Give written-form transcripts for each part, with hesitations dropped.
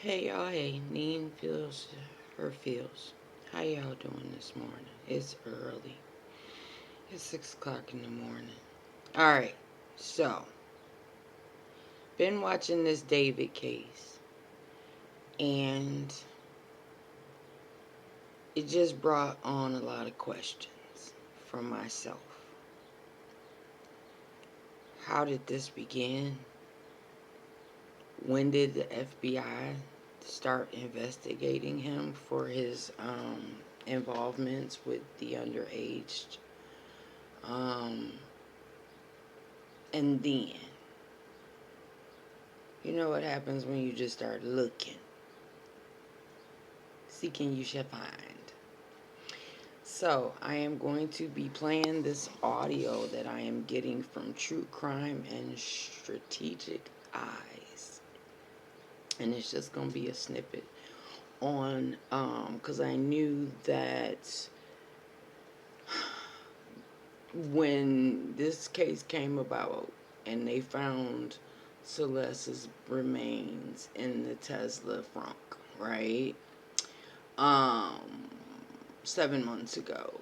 Hey y'all, hey, Neen feels her feels. How y'all doing this morning? It's early. It's 6 o'clock in the morning. Alright, so, been watching this David case, and it just brought on a lot of questions from myself. How did this begin? When did the FBI start investigating him for his involvements with the underage? Um, and then, you know what happens when you just start looking? Seeking you shall find. So, I am going to be playing this audio that I am getting from True Crime and Strategic Eyes. And it's just going to be a snippet on, because I knew that when this case came about and they found Celeste's remains in the Tesla trunk, right? Um, 7 months ago,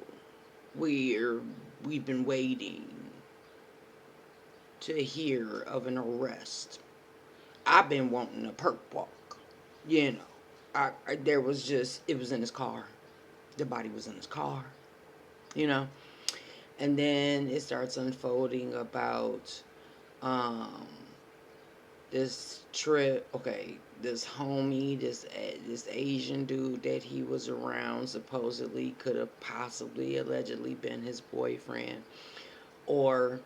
we've been waiting to hear of an arrest. I've been wanting a perk walk, you know. There was just, it was in his car. The body was in his car, you know. And then it starts unfolding about um, this trip. Okay, this homie, this Asian dude that he was around supposedly could have possibly allegedly been his boyfriend, or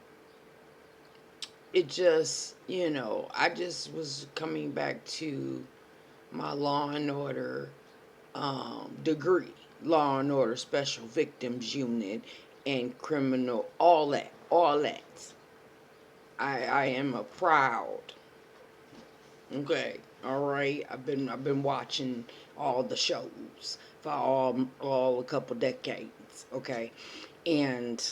it just, I just was coming back to my Law and Order degree, Law and Order Special Victims Unit, and criminal, all that. I am a proud. Okay, all right. I've been watching all the shows for all a couple decades. Okay, and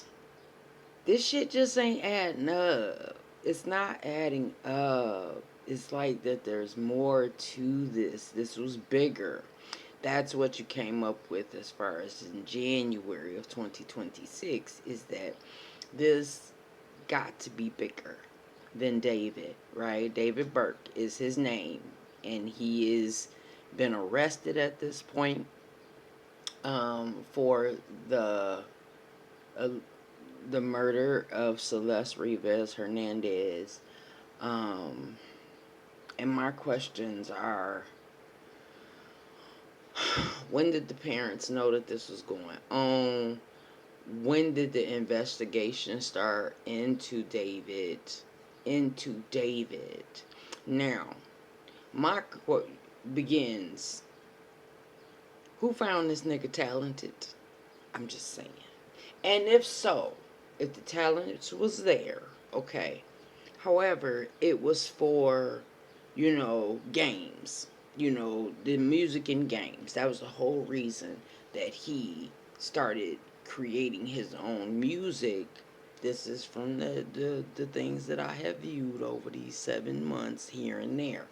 this shit just ain't adding up. It's not adding up. It's like that there's more to this. This was bigger. That's what you came up with as far as in January of 2026, is that this got to be bigger than David, right? David Burke is his name, and he is been arrested at this point for the uh, the murder of Celeste Rivas Hernandez. Um, and my questions are: when did the parents know that this was going on? When did the investigation start into David? Now, my quote begins: who found this nigga talented? I'm just saying. And if so, if the talent was there, okay. However, it was for, games. The music and games. That was the whole reason that he started creating his own music. This is from the things that I have viewed over these 7 months here and there.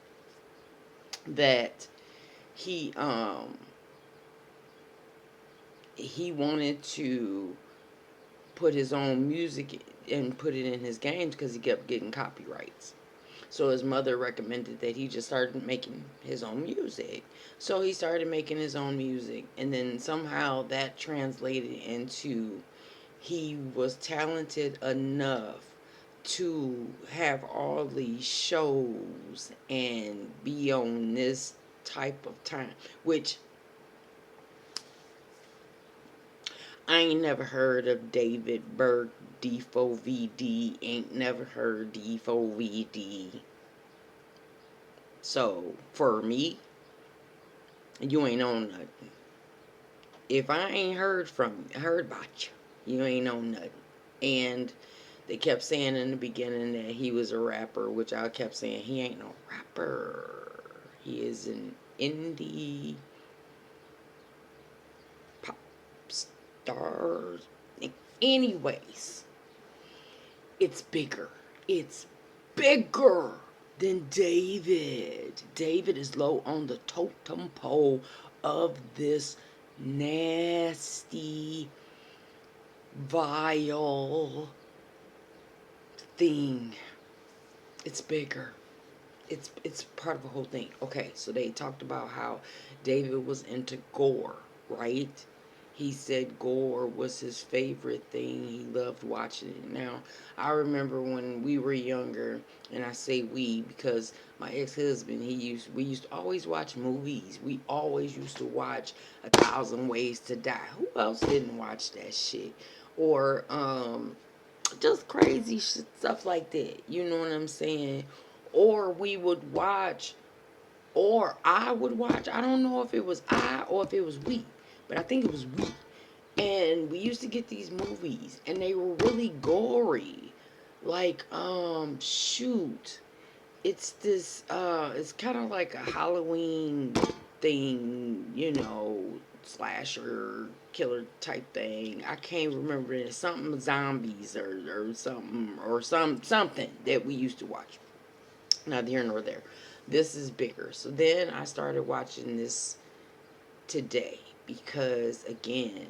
That he he wanted to put his own music and put it in his games because he kept getting copyrights. So his mother recommended that he just started making his own music. So he started making his own music, and then somehow that translated into he was talented enough to have all these shows and be on this type of time, which I ain't never heard of David Burke, D4VD, ain't never heard D4VD. So, for me, you ain't on nothing. If I ain't heard about you, you ain't on nothing. And they kept saying in the beginning that he was a rapper, which I kept saying he ain't no rapper. He is an indie pop star. Anyways, it's bigger. It's bigger. Then David. David is low on the totem pole of this nasty, vile thing. It's bigger. It's part of a whole thing. Okay, so they talked about how David was into gore, right? He said gore was his favorite thing. He loved watching it. Now, I remember when we were younger, and I say we because my ex-husband, we used to always watch movies. We always used to watch A Thousand Ways to Die. Who else didn't watch that shit? Or just crazy stuff like that. You know what I'm saying? Or we would watch, or I would watch. I don't know if it was I or if it was we, but I think it was we. And we used to get these movies, and they were really gory. Like, shoot, it's kind of like a Halloween thing, slasher killer type thing. I can't remember it. Something zombies or something or something that we used to watch. Neither here nor there. This is bigger. So then I started watching this today because again,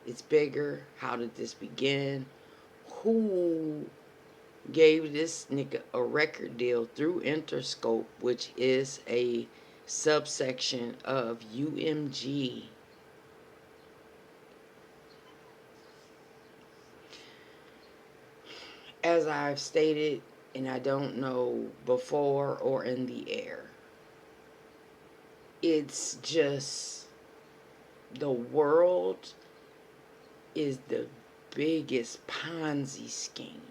it's bigger. How did this begin? Who gave this nigga a record deal through Interscope, which is a subsection of UMG? As I've stated, and I don't know before or in the air, it's just the world is the biggest Ponzi scheme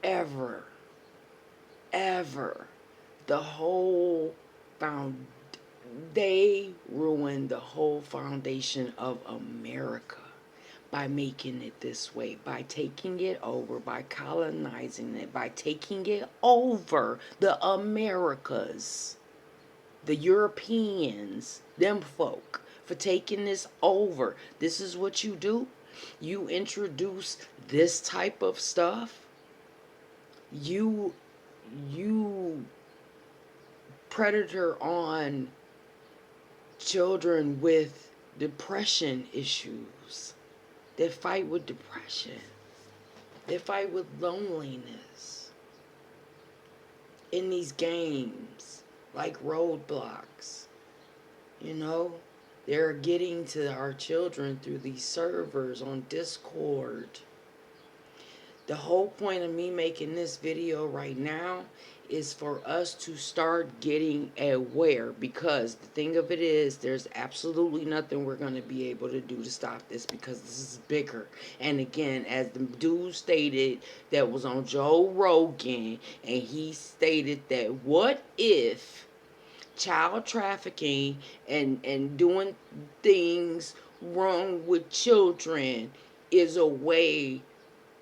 ever, ever. The whole found they ruined the whole foundation of America by making it this way, by taking it over, by colonizing it, by taking it over the Americas, the Europeans, them folk, for taking this over. This is what you do. You introduce this type of stuff. You you predator on children with depression issues. They fight with depression. They fight with loneliness in these games like Roadblocks. You know, they're getting to our children through these servers on Discord. The whole point of me making this video right now is for us to start getting aware, because the thing of it is there's absolutely nothing we're going to be able to do to stop this because this is bigger. And again, as the dude stated that was on Joe Rogan, and he stated that what if child trafficking and doing things wrong with children is a way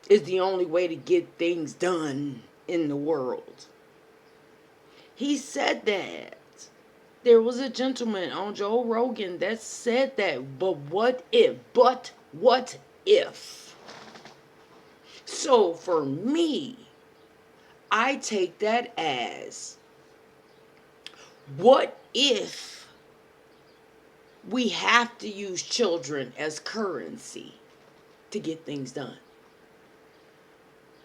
is the only way to get things done in the world. He said that. There was a gentleman on Joe Rogan that said that. But what if? But what if? So for me, I take that as, what if we have to use children as currency to get things done?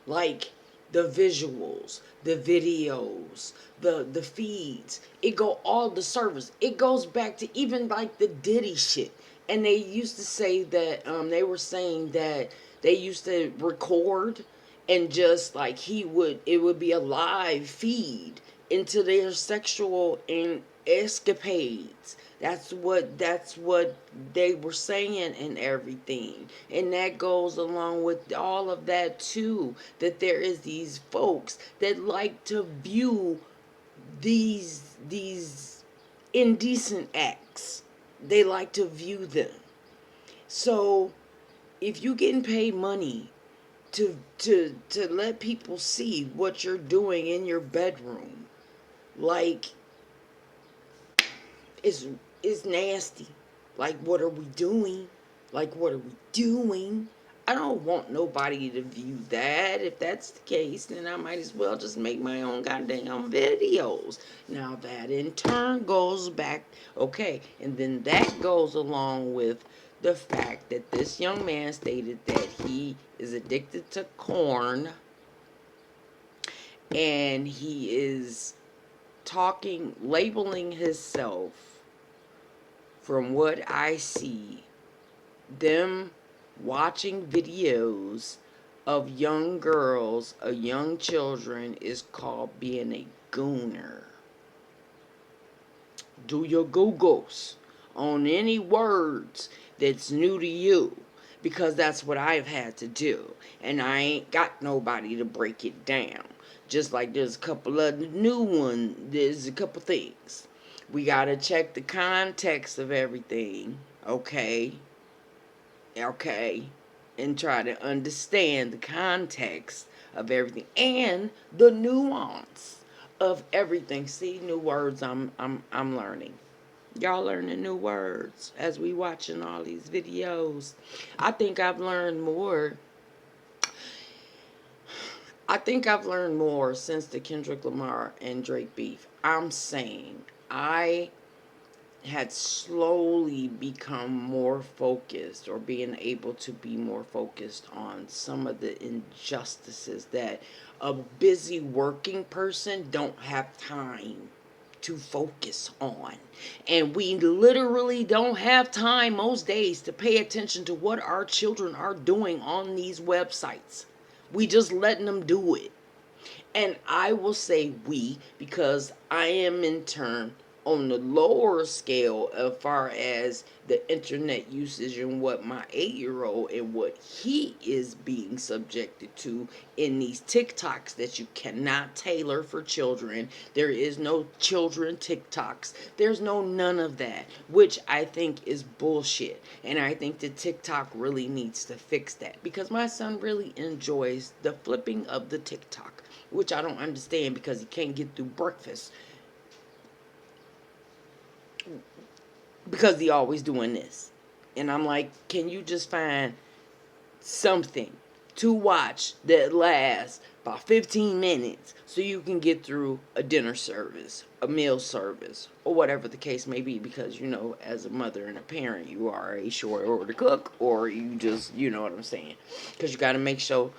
Like the visuals, the videos, the feeds. It go all the service. It goes back to even like the Diddy shit. And they used to say that they were saying that they used to record and just like it would be a live feed into their sexual and escapades. That's what they were saying and everything. And that goes along with all of that too. That there is these folks that like to view these indecent acts. They like to view them. So if you getting paid money to let people see what you're doing in your bedroom, like it's it's nasty. Like, what are we doing? Like, what are we doing? I don't want nobody to view that. If that's the case, then I might as well just make my own goddamn videos. Now that in turn goes back, okay, and then that goes along with the fact that this young man stated that he is addicted to corn, and he is talking, labeling himself, from what I see, them watching videos of young girls, of young children, is called being a gooner. Do your Googles on any words that's new to you, because that's what I've had to do, and I ain't got nobody to break it down. Just like there's a couple of new ones, there's a couple things. We gotta check the context of everything, okay? Okay? And try to understand the context of everything and the nuance of everything. See, new words I'm learning. Y'all learning new words as we watching all these videos. I think I've learned more. I think I've learned more since the Kendrick Lamar and Drake beef. I'm saying I had slowly become more focused, or being able to be more focused on some of the injustices that a busy working person don't have time to focus on. And we literally don't have time most days to pay attention to what our children are doing on these websites. We just letting them do it. And I will say we, because I am in turn on the lower scale as far as the internet usage and what my 8-year-old and what he is being subjected to in these TikToks that you cannot tailor for children. There is no children TikToks. There's no none of that, which I think is bullshit. And I think that TikTok really needs to fix that, because my son really enjoys the flipping of the TikTok, which I don't understand because he can't get through breakfast because he always doing this. And I'm like, can you just find something to watch that lasts about 15 minutes so you can get through a dinner service, a meal service, or whatever the case may be? Because, you know, as a mother and a parent, you are a short order cook, or you just, you know what I'm saying, because you got to make sure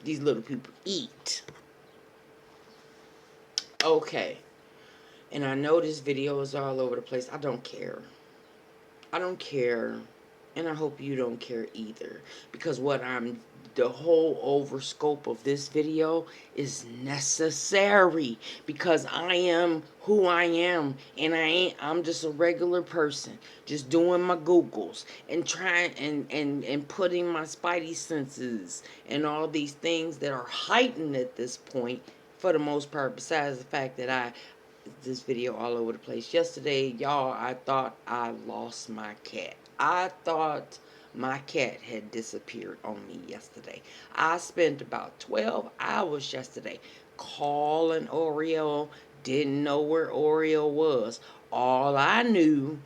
these little people eat. Okay. And I know this video is all over the place. I don't care. I don't care. And I hope you don't care either. Because the whole over scope of this video is necessary. Because I am who I am. And I'm just a regular person. Just doing my Googles. And trying and putting my spidey senses and all these things that are heightened at this point, for the most part, besides the fact that this video all over the place. Yesterday, y'all, I thought I lost my cat. I thought my cat had disappeared on me yesterday. I spent about 12 hours yesterday calling Oreo. Didn't know where Oreo was. All I knew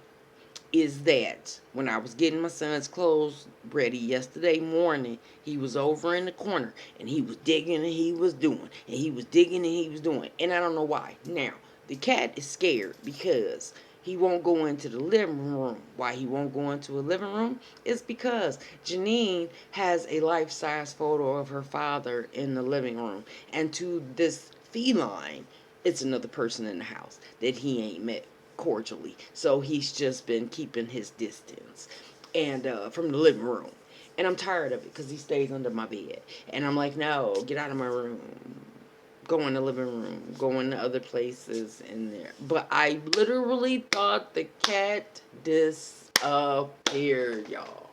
is that when I was getting my son's clothes ready yesterday morning, he was over in the corner and he was digging and he was doing, and he was digging and he was doing, and I don't know why. Now, the cat is scared because he won't go into the living room. Why he won't go into a living room is because Janine has a life-size photo of her father in the living room, and to this feline, it's another person in the house that he ain't met cordially. So he's just been keeping his distance and from the living room. And I'm tired of it because he stays under my bed. And I'm like, no, get out of my room. Go in the living room. Go in the other places in there. But I literally thought the cat disappeared, y'all.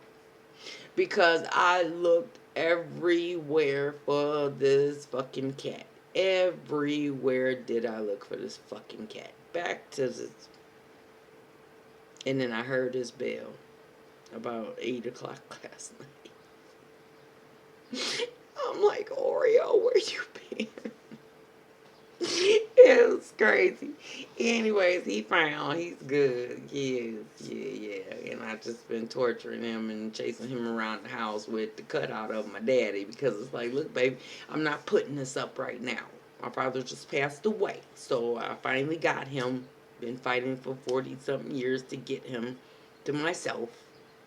Because I looked everywhere for this fucking cat. Everywhere did I look for this fucking cat. Back to this. And then I heard his bell about 8 o'clock last night. I'm like, Oreo, where you been? Yes. crazy. Anyways, he's good. Yeah. And I've just been torturing him and chasing him around the house with the cutout of my daddy because it's like, look, baby, I'm not putting this up right now. My father just passed away. So I finally got him. Been fighting for 40 something years to get him to myself.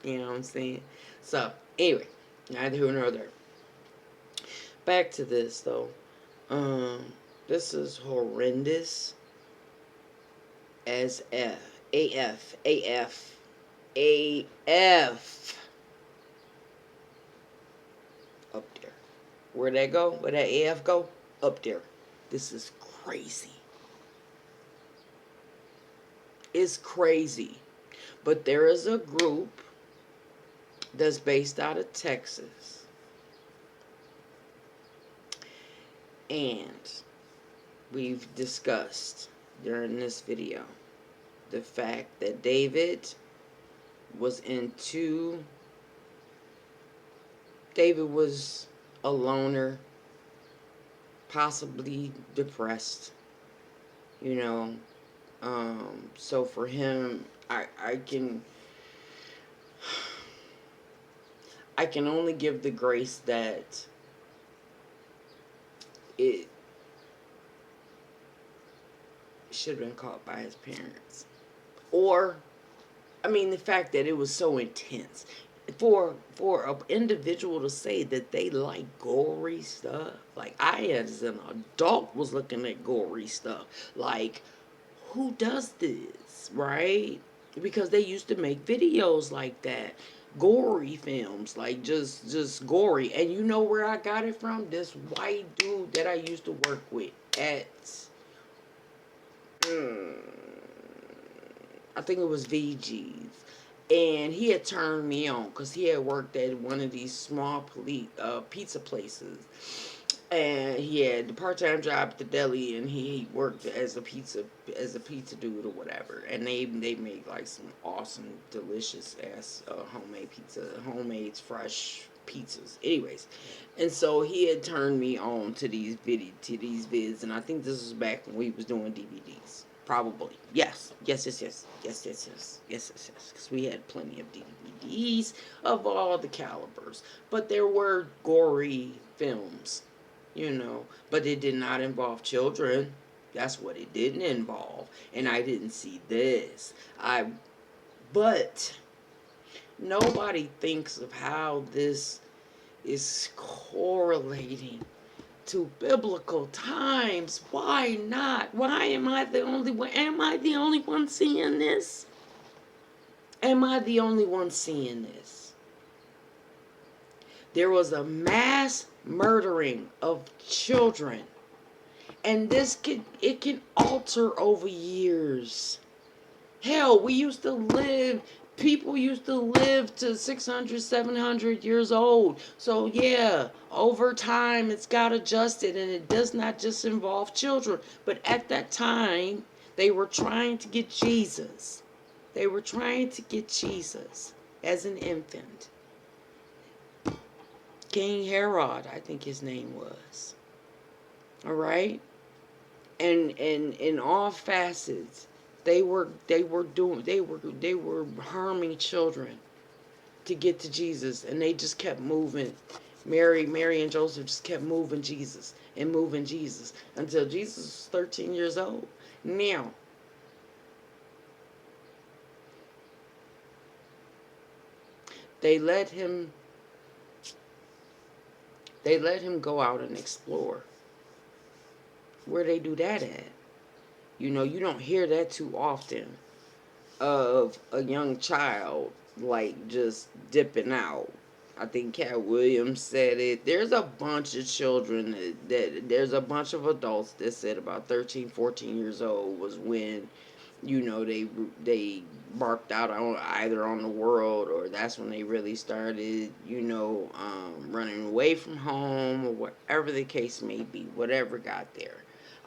You know what I'm saying? So, anyway, neither here nor there. Back to this, though. Um, this is horrendous as F. AF. AF. AF. Up there. Where'd that go? Where'd that AF go? Up there. This is crazy. It's crazy. But there is a group that's based out of Texas. And we've discussed during this video the fact that was into David was a loner, possibly depressed, you know. So for him, I can only give the grace that it should have been caught by his parents. Or, I mean, the fact that it was so intense. For an individual to say that they like gory stuff, like I as an adult was looking at gory stuff, like who does this, right? Because they used to make videos like that, gory films, like just gory. And you know where I got it from? This white dude that I used to work with at, mm, I think it was VG's. And he had turned me on because he had worked at one of these small pizza places, and he had the part-time job at the deli, and he worked as a pizza dude or whatever. And they made like some awesome, delicious ass homemade pizza, homemade fresh pizzas. Anyways, and so he had turned me on to these vids, and I think this was back when we was doing DVDs. Probably. Yes. Because we had plenty of DVDs of all the calibers. But there were gory films, but it did not involve children. That's what it didn't involve. And I didn't see this. But nobody thinks of how this is correlating to biblical times. Why not? Why am I the only one? Am I the only one seeing this? Am I the only one seeing this? There was a mass murdering of children, and it can alter over years. Hell, people used to live to 600, 700 years old. So, yeah, over time it's got adjusted, and it does not just involve children. But at that time, they were trying to get Jesus. They were trying to get Jesus as an infant. King Herod, I think his name was. All right? And in all facets, they were harming children to get to Jesus, and they just kept moving. Mary and Joseph just kept moving Jesus until Jesus was 13 years old. Now, they let him go out and explore. Where they do that at? You don't hear that too often of a young child like just dipping out. I think Cat Williams said it. There's a bunch of children there's a bunch of adults that said about 13, 14 years old was when they barked out on either on the world, or that's when they really started running away from home, or whatever the case may be, whatever got there.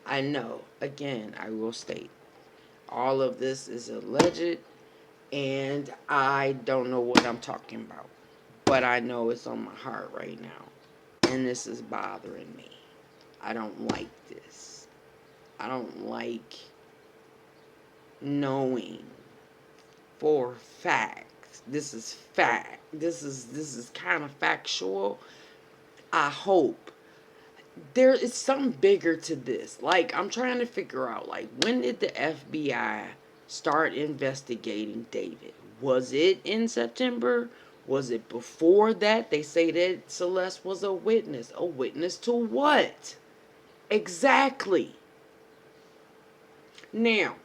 I know, again, I will state, all of this is alleged, and I don't know what I'm talking about. But I know it's on my heart right now. And this is bothering me. I don't like this. I don't like knowing for fact. This is fact. This is kind of factual. I hope there is something bigger to this. Like, I'm trying to figure out, like, when did the FBI start investigating David? Was it in September? Was it before that? They say that Celeste was a witness. A witness to what? Exactly. Now,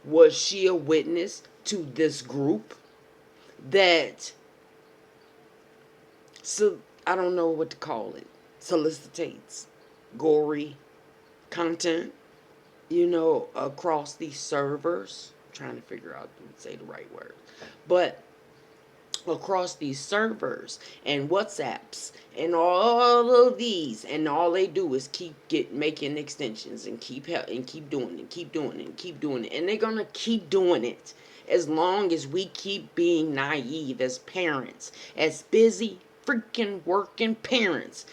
was she a witness to this group that, so I don't know what to call it, solicitates gory content, across these servers? I'm trying to figure out to say the right word. But across these servers and WhatsApps and all of these, and all they do is keep making extensions and keep doing it, keep doing it, and keep doing it, and they're gonna keep doing it as long as we keep being naive as parents, as busy freaking working parents.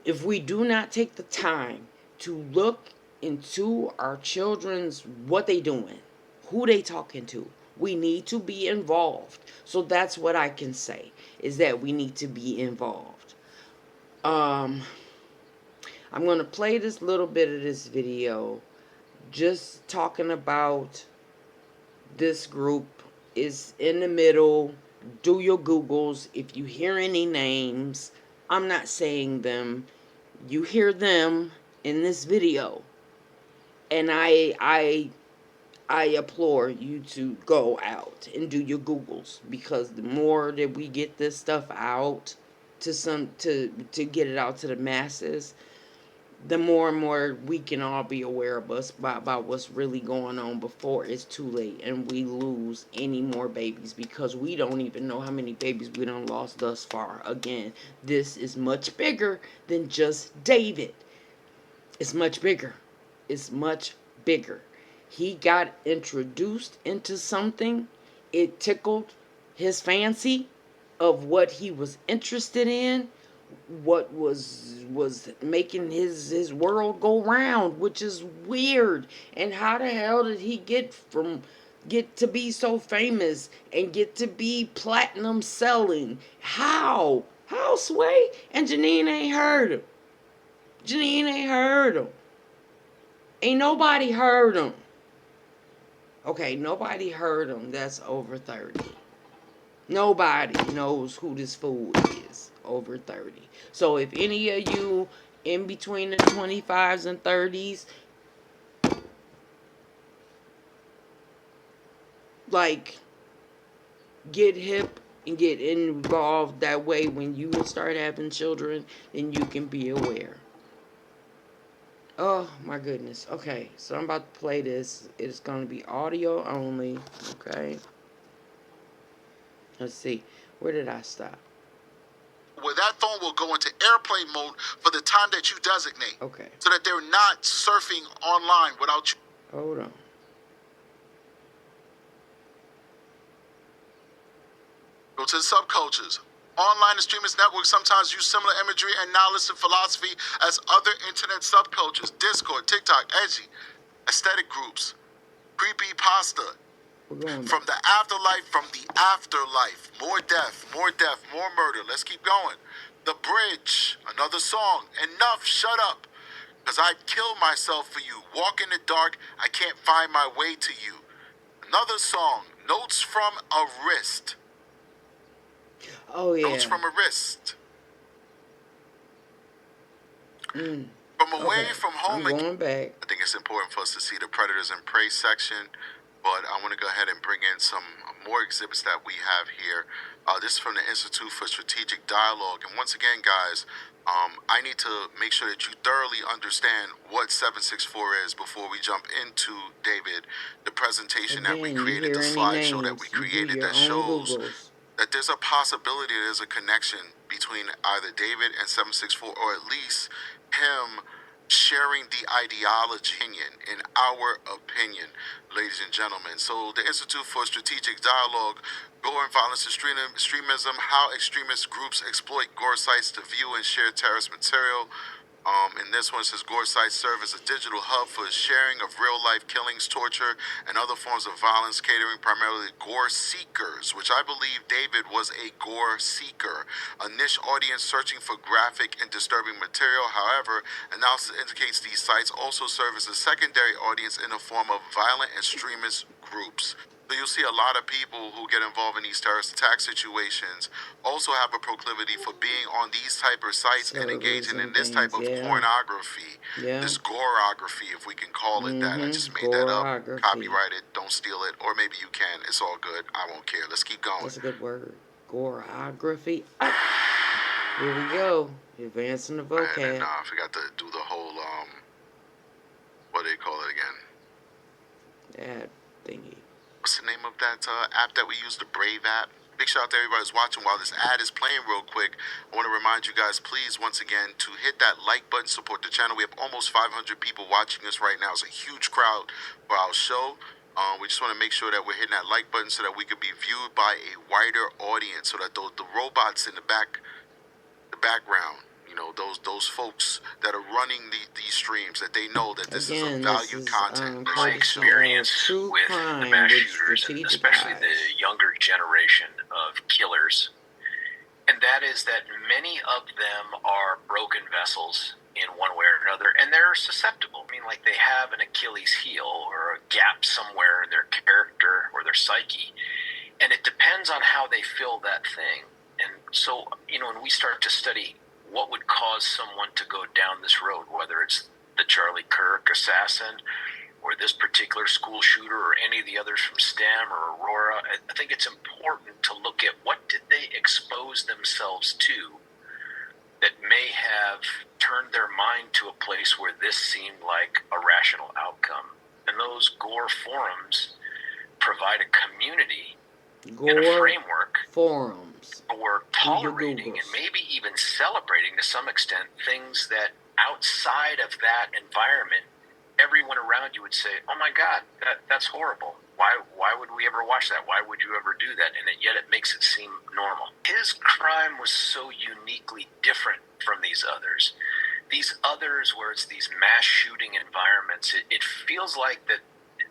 If we do not take the time to look into our children's, what they doing, who they talking to, we need to be involved. So that's what I can say, is that we need to be involved. um I'm going to play this little bit of this video, just talking about this group. Is in the middle. Do your Googles. If you hear any names, I'm not saying them, you hear them in this video, and I implore you to go out and do your Googles, because the more that we get this stuff out to get it out to the masses, the more and more we can all be aware of us about what's really going on before it's too late and we lose any more babies, because we don't even know how many babies we done lost thus far. Again, this is much bigger than just David. It's much bigger. It's much bigger. He got introduced into something. It tickled his fancy of what he was interested in, what was making his world go round, which is weird. And how the hell did he get to be so famous and get to be platinum selling? How, Sway? And Janine ain't heard him. Janine ain't heard him. Ain't nobody heard him. Okay, nobody heard him that's over 30. Nobody knows who this fool is over 30. So if any of you in between the 25s and 30s, like, get hip and get involved that way when you start having children, then you can be aware. Oh my goodness. Okay, so I'm about to play this. It's going to be audio only. Okay. Let's see. Where did I stop? Where that phone will go into airplane mode for the time that you designate. Okay. So that they're not surfing online without you. Hold on. Go to the subcultures. Online extremist networks sometimes use similar imagery and knowledge and philosophy as other internet subcultures. Discord, TikTok, edgy, aesthetic groups, creepy pasta. From the afterlife, more death, more murder. Let's keep going. The Bridge, another song. Enough, shut up. Because I'd kill myself for you. Walk in the dark, I can't find my way to you. Another song, Notes from a Wrist. Oh, yeah. Notes from a Wrist. From Away from Home. I'm going back. I think it's important for us to see the Predators and Prey section, but I want to go ahead and bring in some more exhibits that we have here. This is from the Institute for Strategic Dialogue, and once again, guys, I need to make sure that you thoroughly understand what 764 is before we jump into, David, the presentation that we created, the slideshow that we created that shows that there's a possibility, there's a connection between either David and 764, or at least him sharing the ideology, in our opinion, ladies and gentlemen. So the Institute for Strategic Dialogue, Gore and Violence Extremism, How Extremist Groups Exploit Gore Sites to View and Share Terrorist Material. In this one, it says gore sites serve as a digital hub for sharing of real-life killings, torture, and other forms of violence, catering primarily to gore seekers, which I believe David was a gore seeker, a niche audience searching for graphic and disturbing material. However, analysis indicates these sites also serve as a secondary audience in the form of violent extremist groups. So you'll see a lot of people who get involved in these terrorist attack situations also have a proclivity for being on these type of sites and Servers engaging in and this type things, of yeah. pornography, Yeah. this gorography, if we can call it that. I just made that up. Gorography. Copyright it, don't steal it, or maybe you can. It's all good. I won't care. Let's keep going. That's a good word. Gorography. Oh, here we go. Advancing the vocab. And then I forgot to do the whole what do they call it again? That thingy. What's the name of that app that we use, the Brave app? Big shout out to everybody who's watching. While this ad is playing real quick, I want to remind you guys, please, once again, to hit that like button, support the channel. We have almost 500 people watching us right now. It's a huge crowd for our show. We just want to make sure that we're hitting that like button so that we can be viewed by a wider audience, so that the robots in the background, you know, those folks that are running these streams, that they know that this Again, is a valued content. My experience with the mass shooters, and especially the younger generation of killers, and that is that many of them are broken vessels in one way or another, and they're susceptible. I mean, like they have an Achilles heel or a gap somewhere in their character or their psyche, and it depends on how they fill that thing. And so, you know, when we start to study what would cause someone to go down this road, whether it's the Charlie Kirk assassin or this particular school shooter or any of the others from STEM or Aurora, I think it's important to look at what did they expose themselves to that may have turned their mind to a place where this seemed like a rational outcome. And those gore forums provide a community and a framework forums for tolerating and maybe even celebrating to some extent things that outside of that environment, everyone around you would say, "Oh my God, that's horrible. Why would we ever watch that? Why would you ever do that?" And yet it makes it seem normal. His crime was so uniquely different from these others. These others, where it's these mass shooting environments, it feels like that,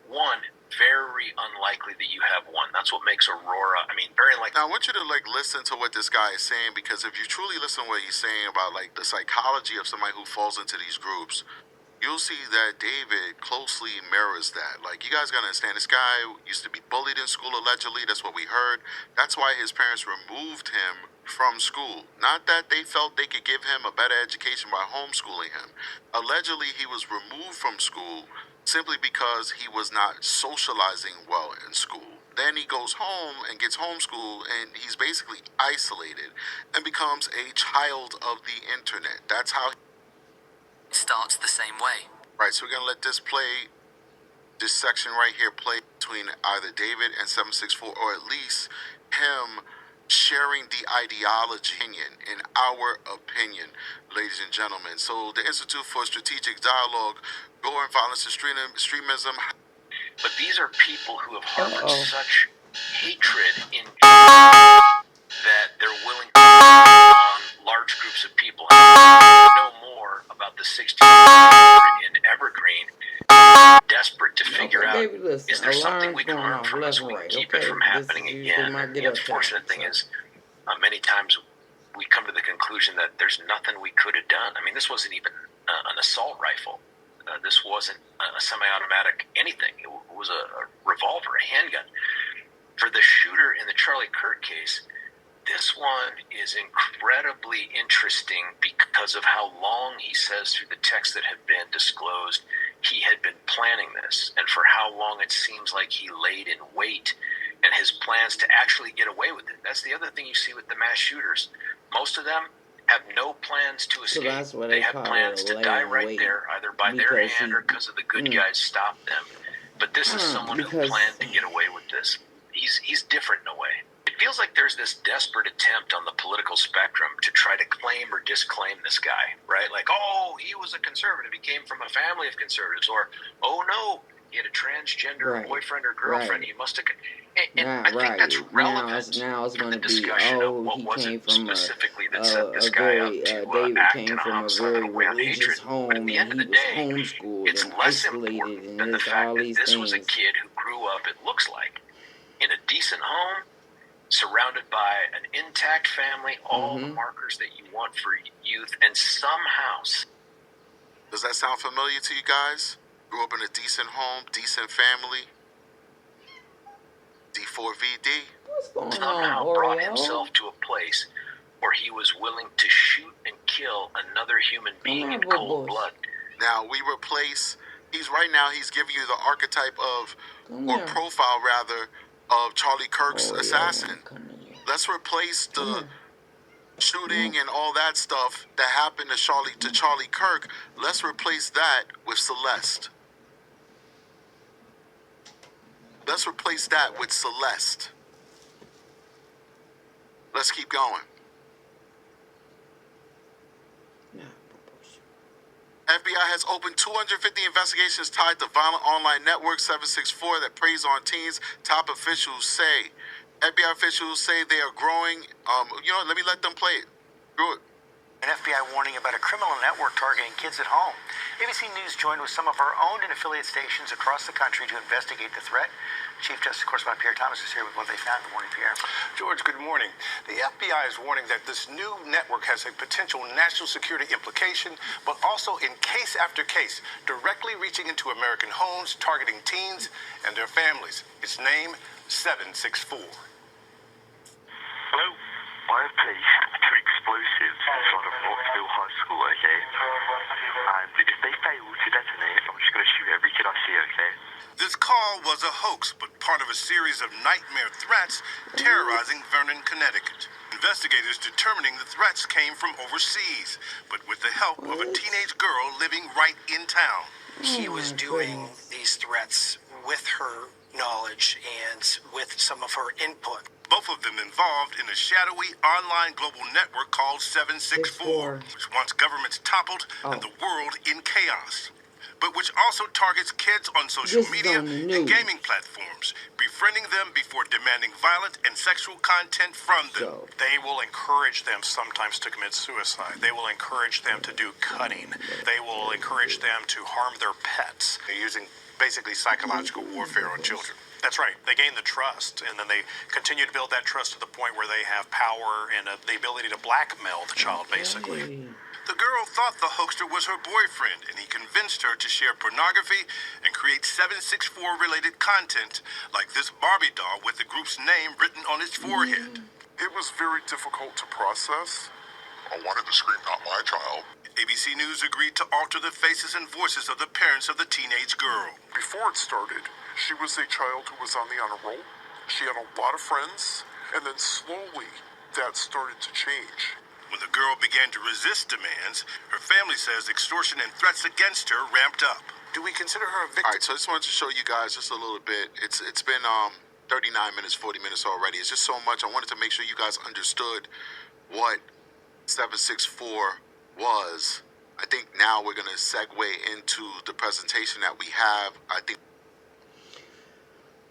one, very unlikely that you have one. That's what makes Aurora, I mean, very unlikely. Now, I want you to listen to what this guy is saying, because if you truly listen to what he's saying about the psychology of somebody who falls into these groups, you'll see that David closely mirrors that. You guys gotta understand, this guy used to be bullied in school, allegedly. That's what we heard. That's why his parents removed him from school. Not that they felt they could give him a better education by homeschooling him. Allegedly, he was removed from school simply because he was not socializing well in school. Then he goes home and gets homeschooled, and he's basically isolated and becomes a child of the internet. That's how starts the same way. Right, so we're going to let this play, this section right here, play between either David and 764, or at least him sharing the ideology in our opinion, ladies and gentlemen. So the Institute for Strategic Dialogue, Gore and Violence and Extremism. But these are people who have harbored such hatred in that they're willing to on large groups of people. Know more about the 16 in Evergreen, desperate to figure out, is there something we can learn from this? We can keep it from happening again. And the unfortunate thing is, many times we come to the conclusion that there's nothing we could have done. I mean, this wasn't even an assault rifle. This wasn't a semi-automatic anything. It was a revolver, a handgun. For the shooter in the Charlie Kirk case, this one is incredibly interesting because of how long he says through the texts that have been disclosed he had been planning this, and for how long it seems like he laid in wait, and his plans to actually get away with it. That's the other thing you see with the mass shooters. Most of them have no plans to escape. So that's what they have plans to die right there, either by their hand or because of the good guys stop them. But this is someone who planned to get away with this. He's different in a way. It feels like there's this desperate attempt on the political spectrum to try to claim or disclaim this guy, right? Like, oh, he was a conservative. He came from a family of conservatives. Or, oh, no, He had a transgender Right. boyfriend or girlfriend. Right. He must have. And Nah, I think that's right. relevant Now it's for going the to be, discussion of oh, what he was it came from specifically that set this a guy up very, to David act in came a from a homicidal very way on religious hatred. But at home the and end of he the was day, homeschooled it's and less isolated important and than the this, all fact that these this was a things. kid who grew up, it looks like, in a decent home, surrounded by an intact family, all the markers that you want for youth, and somehow. Does that sound familiar to you guys? Grew up in a decent home, decent family. D4VD. What's going on, Somehow brought Oreo? himself to a place where he was willing to shoot and kill another human being in cold blood. Now he's giving you the archetype of, or profile rather, of Charlie Kirk's assassin. Let's replace the shooting and all that stuff that happened to Charlie Kirk. Let's replace that with Celeste. Let's replace that with Celeste. Let's keep going. FBI has opened 250 investigations tied to violent online network 764 that preys on teens. Top officials say. FBI officials say they are growing. Let me let them play it. Good. An FBI warning about a criminal network targeting kids at home. ABC News joined with some of our owned and affiliate stations across the country to investigate the threat. Chief Justice Correspondent Pierre Thomas is here with what they found. Good morning, Pierre. George, good morning. The FBI is warning that this new network has a potential national security implication, but also in case after case, directly reaching into American homes, targeting teens and their families. Its name, 764. Hello? I have placed two explosives inside of Rockville High School, okay? And if they fail to detonate, I'm just going to shoot every kid I see, okay? This call was a hoax, but part of a series of nightmare threats terrorizing Vernon, Connecticut. Investigators determining the threats came from overseas, but with the help of a teenage girl living right in town. He was doing these threats with her knowledge and with some of her input. Both of them involved in a shadowy online global network called 764, which wants governments toppled and the world in chaos, but which also targets kids on social media and gaming platforms, befriending them before demanding violent and sexual content from them. They will encourage them sometimes to commit suicide. They will encourage them to do cutting. They will encourage them to harm their pets. They're using basically psychological warfare on children. That's right. They gain the trust, and then they continue to build that trust to the point where they have power and the ability to blackmail the child, basically. The girl thought the hoaxer was her boyfriend, and he convinced her to share pornography and create 764-related content, like this Barbie doll with the group's name written on its forehead. It was very difficult to process. I wanted to scream, "Not my child." ABC News agreed to alter the faces and voices of the parents of the teenage girl. Before it started, she was a child who was on the honor roll. She had a lot of friends, and then slowly that started to change. When the girl began to resist demands, her family says extortion and threats against her ramped up. Do we consider her a victim? All right, so I just wanted to show you guys just a little bit. It's been 39 minutes, 40 minutes already. It's just so much. I wanted to make sure you guys understood what 764 was. I think now we're going to segue into the presentation that we have. I think.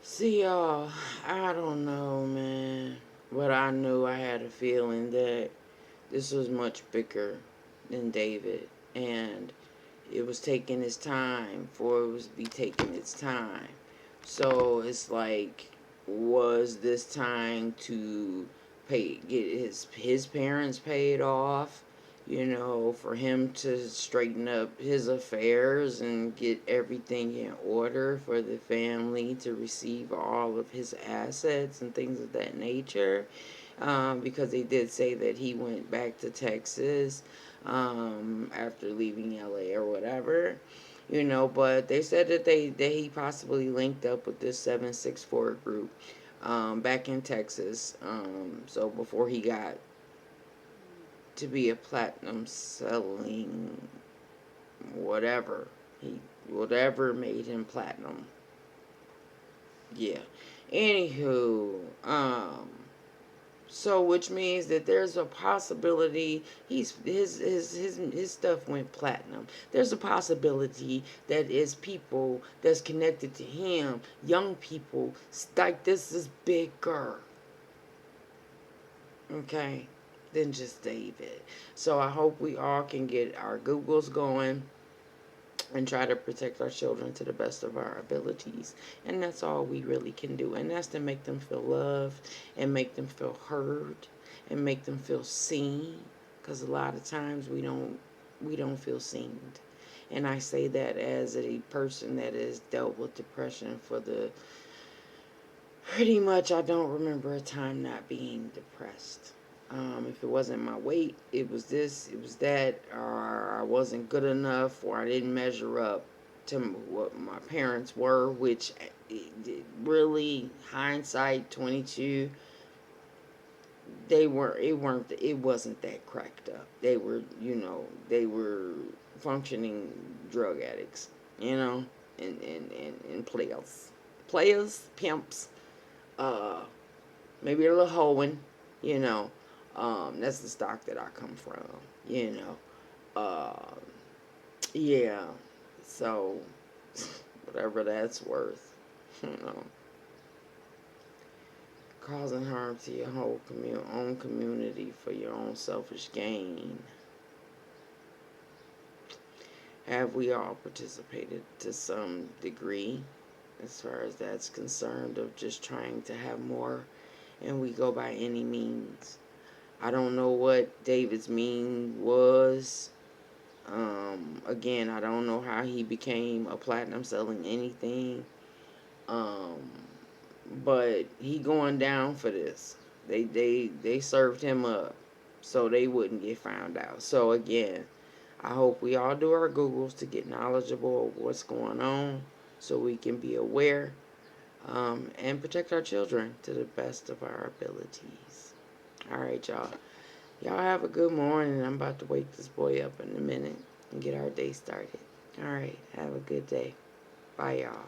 See, y'all, I don't know, man. But I knew I had a feeling that this was much bigger than David. And it was taking its time for it was to be taking its time. So it's like, was this time to get his parents paid off? For him to straighten up his affairs and get everything in order for the family to receive all of his assets and things of that nature. Because they did say that he went back to Texas after leaving LA or whatever. But they said that he possibly linked up with this 764 group back in Texas. So before he got to be a platinum selling whatever made him platinum. Yeah. Anywho, So, which means that there's a possibility his stuff went platinum. There's a possibility that is people that's connected to him, young people, like this is bigger, okay, than just David. So I hope we all can get our Googles going and try to protect our children to the best of our abilities. And that's all we really can do. And that's to make them feel loved and make them feel heard and make them feel seen. Because a lot of times we don't feel seen. And I say that as a person that has dealt with depression for the pretty much I don't remember a time not being depressed. If it wasn't my weight, it was this, it was that, or I wasn't good enough, or I didn't measure up to what my parents were, which really, hindsight 22, it wasn't that cracked up. They were, they were functioning drug addicts, and players, pimps, uh, maybe a little hoeing, you know. That's the stock that I come from, you know. Uh, yeah. So, whatever that's worth, you know. Causing harm to your whole own community for your own selfish gain. Have we all participated to some degree as far as that's concerned of just trying to have more and we go by any means? I don't know what David's mean was. Again, I don't know how he became a platinum selling anything. Um, but he going down for this. They served him up so they wouldn't get found out. So again, I hope we all do our Googles to get knowledgeable of what's going on so we can be aware, and protect our children to the best of our abilities. All right, y'all. Y'all have a good morning. I'm about to wake this boy up in a minute and get our day started. All right. Have a good day. Bye, y'all.